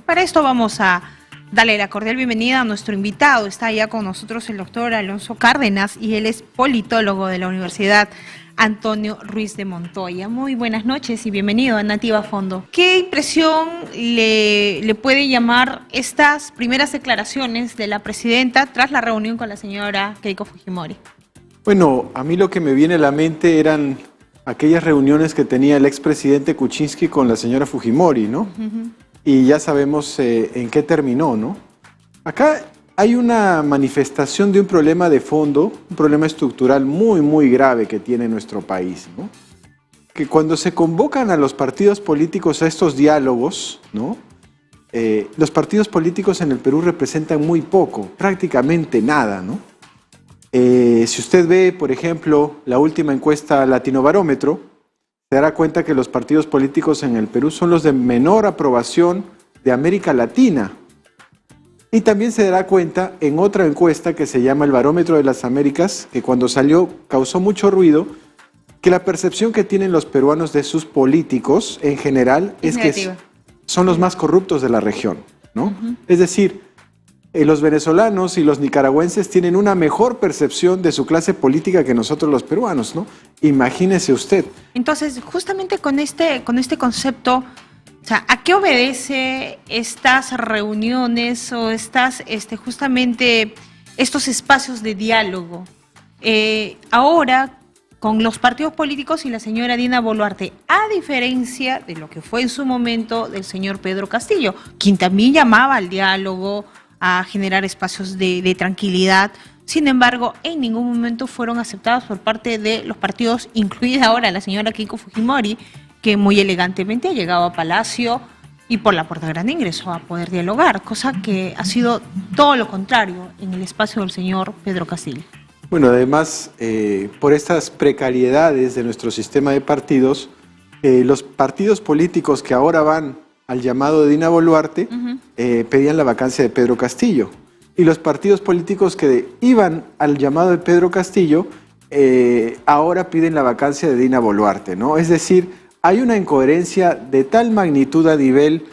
Para esto vamos a darle la cordial bienvenida a nuestro invitado. Está ya con nosotros el doctor Alonso Cárdenas y él es politólogo de la Universidad Antonio Ruiz de Montoya. Muy buenas noches y bienvenido a Nativa Fondo. ¿Qué impresión le puede llamar estas primeras declaraciones de la presidenta tras la reunión con la señora Keiko Fujimori? Bueno, a mí lo que me viene a la mente eran aquellas reuniones que tenía el expresidente Kuczynski con la señora Fujimori, ¿no? Y ya sabemos en qué terminó, ¿no? Acá hay una manifestación de un problema de fondo, un problema estructural muy grave que tiene nuestro país, ¿no? Que cuando se convocan a los partidos políticos a estos diálogos, ¿no? Los partidos políticos en el Perú representan muy poco, prácticamente nada, ¿no? Si usted ve, por ejemplo, la última encuesta Latinobarómetro, se dará cuenta que los partidos políticos en el Perú son los de menor aprobación de América Latina. Y también se dará cuenta en otra encuesta que se llama el Barómetro de las Américas, que cuando salió causó mucho ruido, que la percepción que tienen los peruanos de sus políticos en general es que son los más corruptos de la región, ¿no? Es decir, los venezolanos y los nicaragüenses tienen una mejor percepción de su clase política que nosotros los peruanos, ¿no? Imagínese usted. Entonces, justamente con este concepto, o sea, ¿a qué obedece estas reuniones o justamente estos espacios de diálogo? Ahora, con los partidos políticos y la señora Dina Boluarte, a diferencia de lo que fue en su momento del señor Pedro Castillo, quien también llamaba al diálogo, a generar espacios de tranquilidad. Sin embargo, en ningún momento fueron aceptados por parte de los partidos, incluida ahora la señora Keiko Fujimori, que muy elegantemente ha llegado a Palacio y por la Puerta Grande ingresó a poder dialogar, cosa que ha sido todo lo contrario en el espacio del señor Pedro Castillo. Bueno, además, por estas precariedades de nuestro sistema de partidos, los partidos políticos que ahora van al llamado de Dina Boluarte, pedían la vacancia de Pedro Castillo. Y los partidos políticos que iban al llamado de Pedro Castillo, ahora piden la vacancia de Dina Boluarte, ¿no? Es decir, hay una incoherencia de tal magnitud a nivel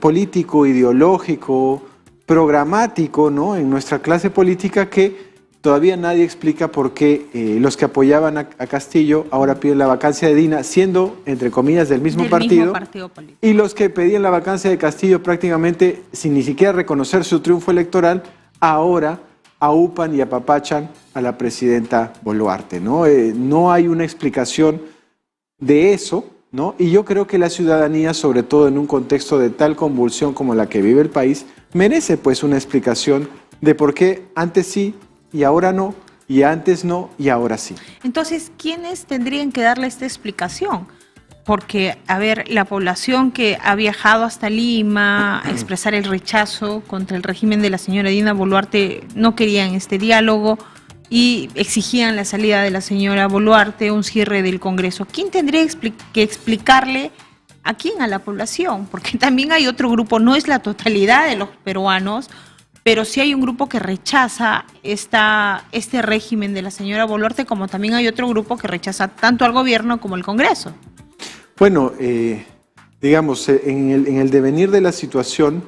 político, ideológico, programático, ¿no? En nuestra clase política que todavía nadie explica por qué los que apoyaban a Castillo ahora piden la vacancia de Dina, siendo, entre comillas, del mismo partido político. Y los que pedían la vacancia de Castillo prácticamente, sin ni siquiera reconocer su triunfo electoral, ahora aupan y apapachan a la presidenta Boluarte, ¿no? No hay una explicación de eso, ¿no? Y yo creo que la ciudadanía, sobre todo en un contexto de tal convulsión como la que vive el país, merece pues una explicación de por qué antes sí y ahora no, y antes no, y ahora sí. Entonces, ¿quiénes tendrían que darle esta explicación? Porque, a ver, la población que ha viajado hasta Lima a expresar el rechazo contra el régimen de la señora Dina Boluarte no querían este diálogo y exigían la salida de la señora Boluarte, un cierre del Congreso. ¿Quién tendría que explicarle a quién? A la población, porque también hay otro grupo, no es la totalidad de los peruanos, pero sí hay un grupo que rechaza este régimen de la señora Boluarte, como también hay otro grupo que rechaza tanto al gobierno como al Congreso. Bueno, digamos, en el devenir de la situación,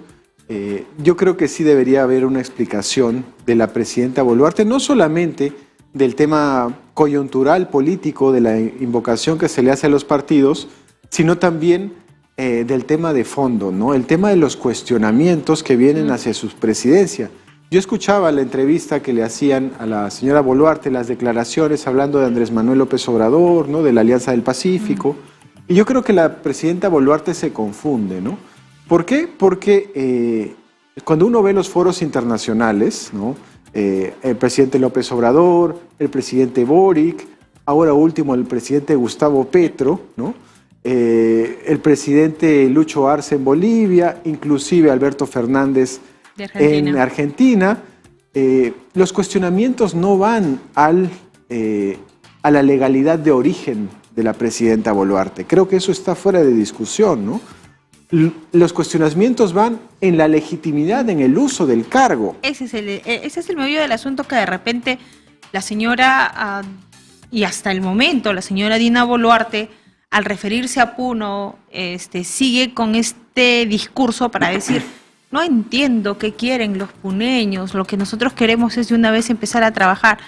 yo creo que sí debería haber una explicación de la presidenta Boluarte, no solamente del tema coyuntural político, de la invocación que se le hace a los partidos, sino también del tema de fondo, ¿no? El tema de los cuestionamientos que vienen hacia su presidencia. Yo escuchaba la entrevista que le hacían a la señora Boluarte, las declaraciones hablando de Andrés Manuel López Obrador, ¿no? De la Alianza del Pacífico. Y yo creo que la presidenta Boluarte se confunde, ¿no? ¿Por qué? Porque cuando uno ve los foros internacionales, ¿no? El presidente López Obrador, el presidente Boric, ahora último el presidente Gustavo Petro, ¿no? El presidente Lucho Arce en Bolivia, inclusive Alberto Fernández en Argentina, los cuestionamientos no van a la legalidad de origen de la presidenta Boluarte. Creo que eso está fuera de discusión, ¿no? Los cuestionamientos van en la legitimidad, en el uso del cargo. Ese es el meollo del asunto, que de repente la señora, y hasta el momento la señora Dina Boluarte, al referirse a Puno, sigue con este discurso para decir, no entiendo qué quieren los puneños, lo que nosotros queremos es de una vez empezar a trabajar,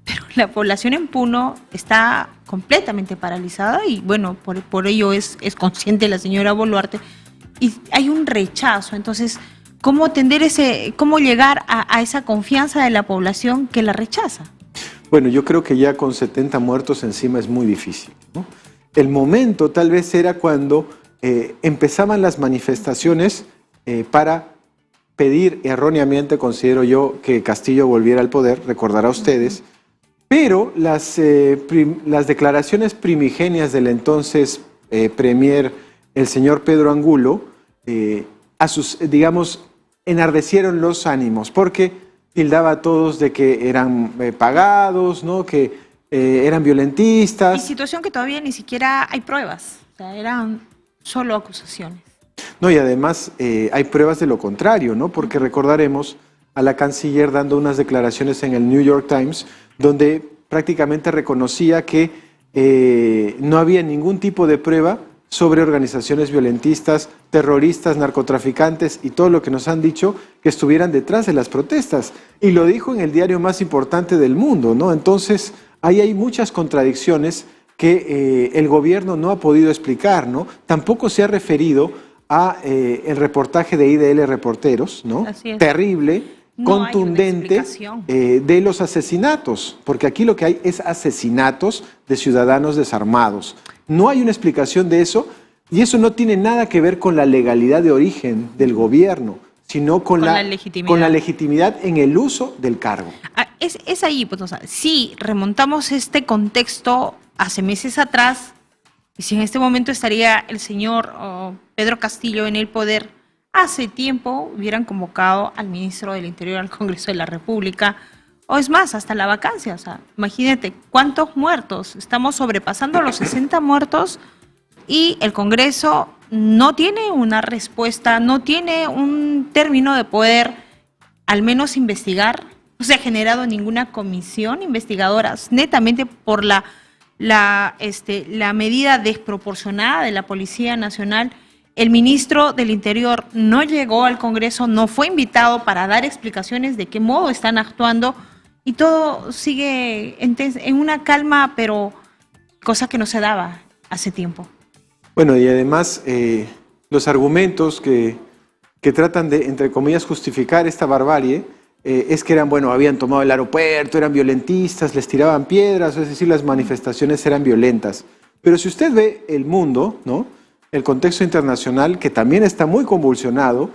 pero la población en Puno está completamente paralizada y bueno, por ello es consciente la señora Boluarte y hay un rechazo. Entonces, ¿cómo llegar a esa confianza de la población que la rechaza? Bueno, yo creo que ya con 70 muertos encima es muy difícil, ¿no? El momento tal vez era cuando empezaban las manifestaciones para pedir, erróneamente considero yo, que Castillo volviera al poder, recordará ustedes, pero las declaraciones primigenias del entonces premier, el señor Pedro Angulo, digamos, enardecieron los ánimos, porque tildaba a todos de que eran pagados, ¿no? Que eran violentistas. Y situación que todavía ni siquiera hay pruebas, o sea, eran solo acusaciones. No, y además hay pruebas de lo contrario, ¿no? Porque recordaremos a la canciller dando unas declaraciones en el New York Times donde prácticamente reconocía que no había ningún tipo de prueba sobre organizaciones violentistas, terroristas, narcotraficantes y todo lo que nos han dicho que estuvieran detrás de las protestas. Y lo dijo en el diario más importante del mundo, ¿no? Entonces, ahí hay muchas contradicciones que el gobierno no ha podido explicar, ¿no? Tampoco se ha referido a el reportaje de IDL Reporteros, ¿no? Terrible, contundente, de los asesinatos, porque aquí lo que hay es asesinatos de ciudadanos desarmados. No hay una explicación de eso, y eso no tiene nada que ver con la legalidad de origen del gobierno, sino con la legitimidad en el uso del cargo. Es ahí, pues, o sea, si remontamos este contexto hace meses atrás, y si en este momento estaría el señor Pedro Castillo en el poder, hace tiempo hubieran convocado al ministro del Interior al Congreso de la República, o es más, hasta la vacancia. O sea, imagínate cuántos muertos, estamos sobrepasando los 60 muertos y el Congreso no tiene una respuesta, no tiene un término de poder al menos investigar. No se ha generado ninguna comisión investigadora, netamente por la medida desproporcionada de la Policía Nacional. El ministro del Interior no llegó al Congreso, no fue invitado para dar explicaciones de qué modo están actuando y todo sigue en una calma, pero cosa que no se daba hace tiempo. Bueno, y además los argumentos que tratan de, entre comillas, justificar esta barbarie es que habían tomado el aeropuerto, eran violentistas, les tiraban piedras, es decir, las manifestaciones eran violentas. Pero si usted ve el mundo, ¿no? El contexto internacional, que también está muy convulsionado,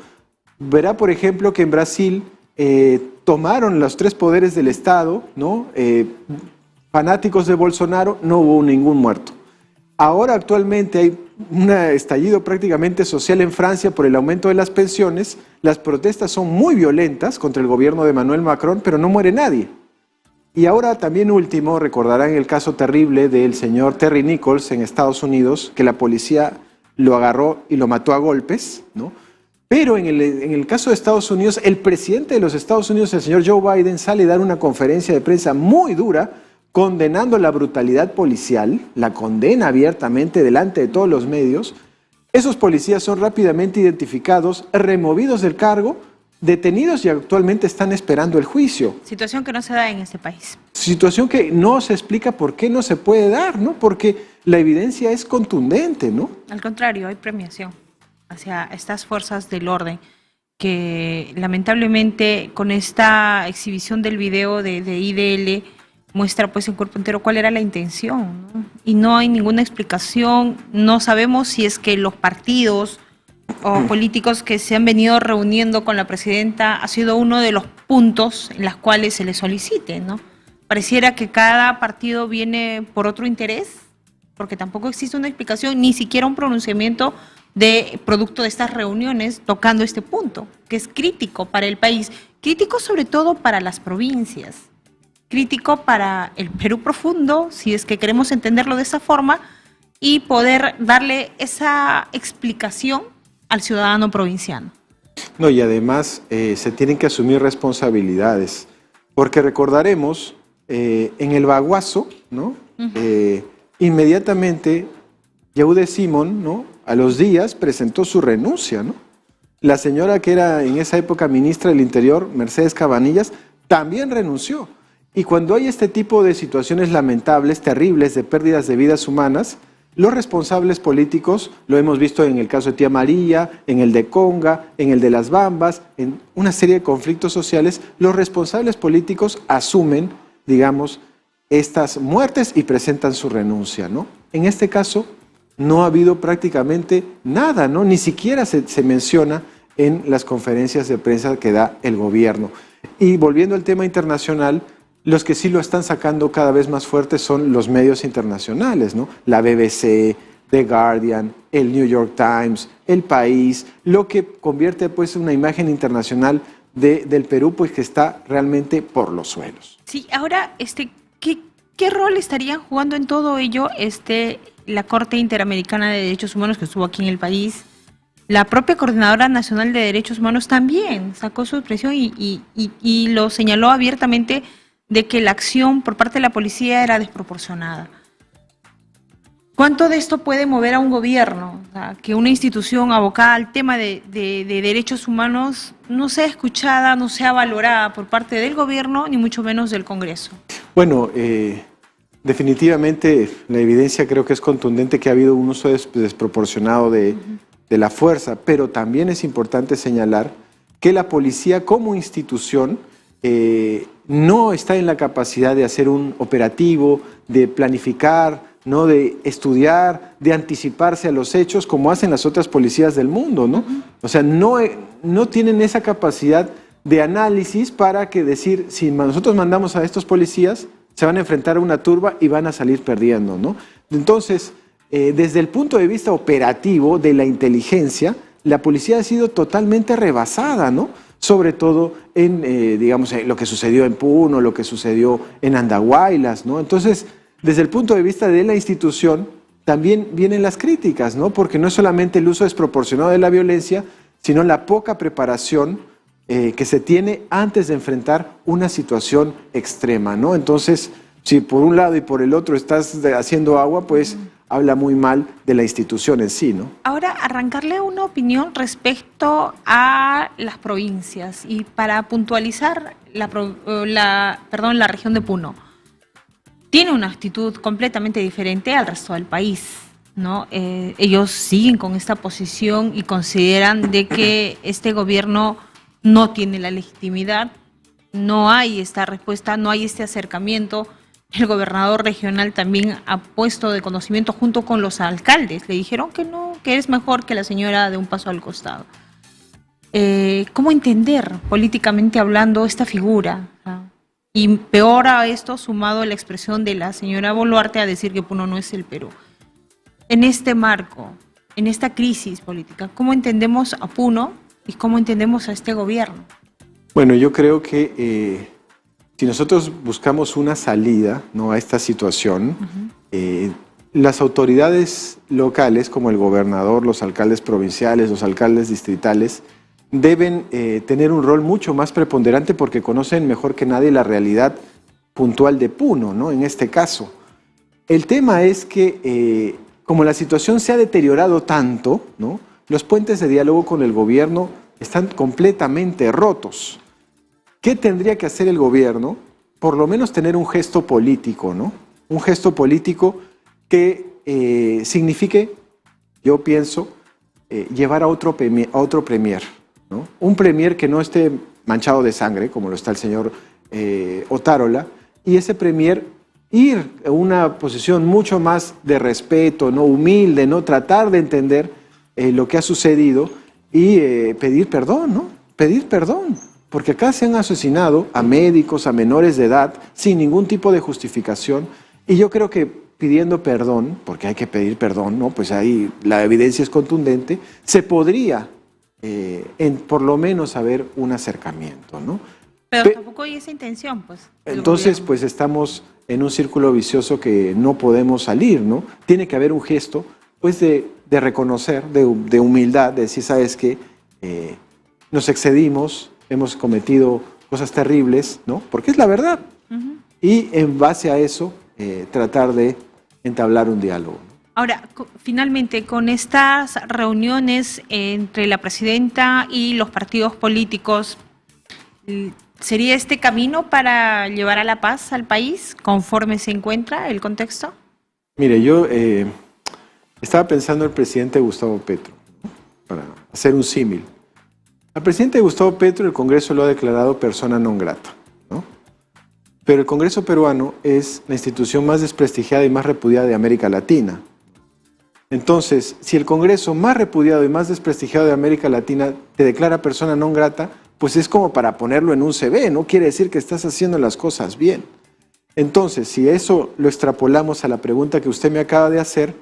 verá, por ejemplo, que en Brasil tomaron los tres poderes del Estado, ¿no? Fanáticos de Bolsonaro, no hubo ningún muerto. Ahora actualmente hay un estallido prácticamente social en Francia por el aumento de las pensiones. Las protestas son muy violentas contra el gobierno de Emmanuel Macron, pero no muere nadie. Y ahora también último, recordarán el caso terrible del señor Terry Nichols en Estados Unidos, que la policía lo agarró y lo mató a golpes, ¿no? Pero en el caso de Estados Unidos, el presidente de los Estados Unidos, el señor Joe Biden, sale a dar una conferencia de prensa muy dura, condenando la brutalidad policial, la condena abiertamente delante de todos los medios. Esos policías son rápidamente identificados, removidos del cargo, detenidos y actualmente están esperando el juicio. Situación que no se da en este país. Situación que no se explica por qué no se puede dar, ¿no? Porque la evidencia es contundente, ¿no? Al contrario, hay premiación hacia estas fuerzas del orden que lamentablemente con esta exhibición del video de IDL muestra pues en cuerpo entero cuál era la intención, ¿no? Y no hay ninguna explicación, no sabemos si es que los partidos o políticos que se han venido reuniendo con la presidenta ha sido uno de los puntos en los cuales se le solicite, ¿no? Pareciera que cada partido viene por otro interés, porque tampoco existe una explicación, ni siquiera un pronunciamiento de producto de estas reuniones tocando este punto, que es crítico para el país, crítico sobre todo para las provincias, crítico para el Perú profundo, si es que queremos entenderlo de esa forma, y poder darle esa explicación al ciudadano provinciano. No, y además se tienen que asumir responsabilidades, porque recordaremos en el Baguazo, ¿no? Inmediatamente Yehude Simón, ¿no? a los días presentó su renuncia, ¿no? La señora que era en esa época ministra del Interior, Mercedes Cabanillas, también renunció. Y cuando hay este tipo de situaciones lamentables, terribles, de pérdidas de vidas humanas, los responsables políticos, lo hemos visto en el caso de Tía María, en el de Conga, en el de Las Bambas, en una serie de conflictos sociales, los responsables políticos asumen, digamos, estas muertes y presentan su renuncia, ¿no? En este caso no ha habido prácticamente nada, ¿no? Ni siquiera se menciona en las conferencias de prensa que da el gobierno. Y volviendo al tema internacional, los que sí lo están sacando cada vez más fuerte son los medios internacionales, ¿no? La BBC, The Guardian, el New York Times, El País, lo que convierte pues una imagen internacional del Perú pues que está realmente por los suelos. Sí, ahora, ¿qué rol estarían jugando en todo ello la Corte Interamericana de Derechos Humanos que estuvo aquí en el país? La propia Coordinadora Nacional de Derechos Humanos también sacó su expresión y lo señaló abiertamente de que la acción por parte de la policía era desproporcionada. ¿Cuánto de esto puede mover a un gobierno? O sea, que una institución abocada al tema de derechos humanos no sea escuchada, no sea valorada por parte del gobierno, ni mucho menos del Congreso. Bueno, definitivamente la evidencia creo que es contundente que ha habido un uso desproporcionado de la fuerza, pero también es importante señalar que la policía como institución no está en la capacidad de hacer un operativo, de planificar, ¿no? De estudiar, de anticiparse a los hechos como hacen las otras policías del mundo, ¿no? O sea, no tienen esa capacidad de análisis para que decir, si nosotros mandamos a estos policías, se van a enfrentar a una turba y van a salir perdiendo, ¿no? Entonces, desde el punto de vista operativo de la inteligencia, la policía ha sido totalmente rebasada, ¿no? Sobre todo en, digamos, lo que sucedió en Puno, lo que sucedió en Andahuaylas, ¿no? Entonces, desde el punto de vista de la institución, también vienen las críticas, ¿no? Porque no es solamente el uso desproporcionado de la violencia, sino la poca preparación que se tiene antes de enfrentar una situación extrema, ¿no? Entonces, si por un lado y por el otro estás haciendo agua, pues habla muy mal de la institución en sí, ¿no? Ahora, arrancarle una opinión respecto a las provincias y para puntualizar la región de Puno. Tiene una actitud completamente diferente al resto del país, ¿no? Ellos siguen con esta posición y consideran de que este gobierno no tiene la legitimidad, no hay esta respuesta, no hay este acercamiento. El gobernador regional también ha puesto de conocimiento junto con los alcaldes. Le dijeron que no, que es mejor que la señora dé un paso al costado. ¿Cómo entender políticamente hablando esta figura? Y peor a esto, sumado a la expresión de la señora Boluarte a decir que Puno no es el Perú. En este marco, en esta crisis política, ¿cómo entendemos a Puno y cómo entendemos a este gobierno? Bueno, yo creo que si nosotros buscamos una salida, ¿no?, a esta situación, las autoridades locales, como el gobernador, los alcaldes provinciales, los alcaldes distritales, deben tener un rol mucho más preponderante porque conocen mejor que nadie la realidad puntual de Puno, ¿no? En este caso. El tema es que, como la situación se ha deteriorado tanto, ¿no?, los puentes de diálogo con el gobierno están completamente rotos. ¿Qué tendría que hacer el gobierno? Por lo menos tener un gesto político, ¿no? Un gesto político que signifique, yo pienso, llevar a otro premier, ¿no? Un premier que no esté manchado de sangre, como lo está el señor Otárola, y ese premier ir a una posición mucho más de respeto, ¿no?, humilde, ¿no?, tratar de entender lo que ha sucedido y pedir perdón, ¿no? Pedir perdón. Porque acá se han asesinado a médicos, a menores de edad, sin ningún tipo de justificación. Y yo creo que pidiendo perdón, porque hay que pedir perdón, ¿no?, pues ahí la evidencia es contundente, se podría por lo menos haber un acercamiento, ¿no? Pero tampoco hay esa intención, pues. Entonces, pues estamos en un círculo vicioso que no podemos salir, ¿no? Tiene que haber un gesto, pues, de reconocer, de humildad, de decir, ¿sabes qué? Nos excedimos, hemos cometido cosas terribles, ¿no? Porque es la verdad. Y en base a eso, tratar de entablar un diálogo. Ahora, finalmente, con estas reuniones entre la presidenta y los partidos políticos, ¿sería este camino para llevar a la paz al país conforme se encuentra el contexto? Mire, yo estaba pensando en el presidente Gustavo Petro, ¿no? Para hacer un símil. Al presidente Gustavo Petro el Congreso lo ha declarado persona non grata, ¿no? Pero el Congreso peruano es la institución más desprestigiada y más repudiada de América Latina. Entonces, si el Congreso más repudiado y más desprestigiado de América Latina te declara persona non grata, pues es como para ponerlo en un CV, no quiere decir que estás haciendo las cosas bien. Entonces, si eso lo extrapolamos a la pregunta que usted me acaba de hacer,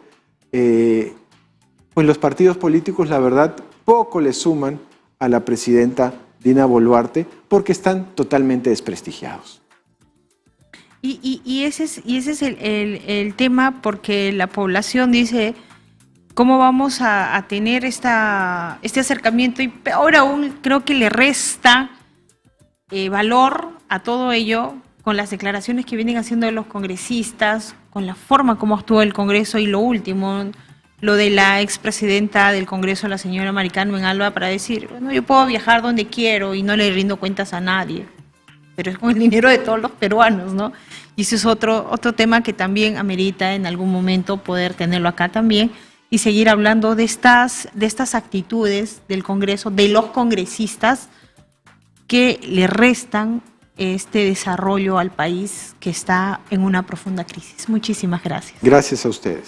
pues los partidos políticos, la verdad, poco le suman a la presidenta Dina Boluarte porque están totalmente desprestigiados. Y ese es el tema, porque la población dice, ¿cómo vamos a tener este acercamiento? Y peor aún, creo que le resta valor a todo ello con las declaraciones que vienen haciendo los congresistas, con la forma como actuó el Congreso y lo último, lo de la expresidenta del Congreso, la señora Mary Carmen Alba, para decir, bueno, yo puedo viajar donde quiero y no le rindo cuentas a nadie, pero es con el dinero de todos los peruanos, ¿no? Y ese es otro tema que también amerita en algún momento poder tenerlo acá también y seguir hablando de estas actitudes del Congreso, de los congresistas que le restan este desarrollo al país que está en una profunda crisis. Muchísimas gracias. Gracias a ustedes.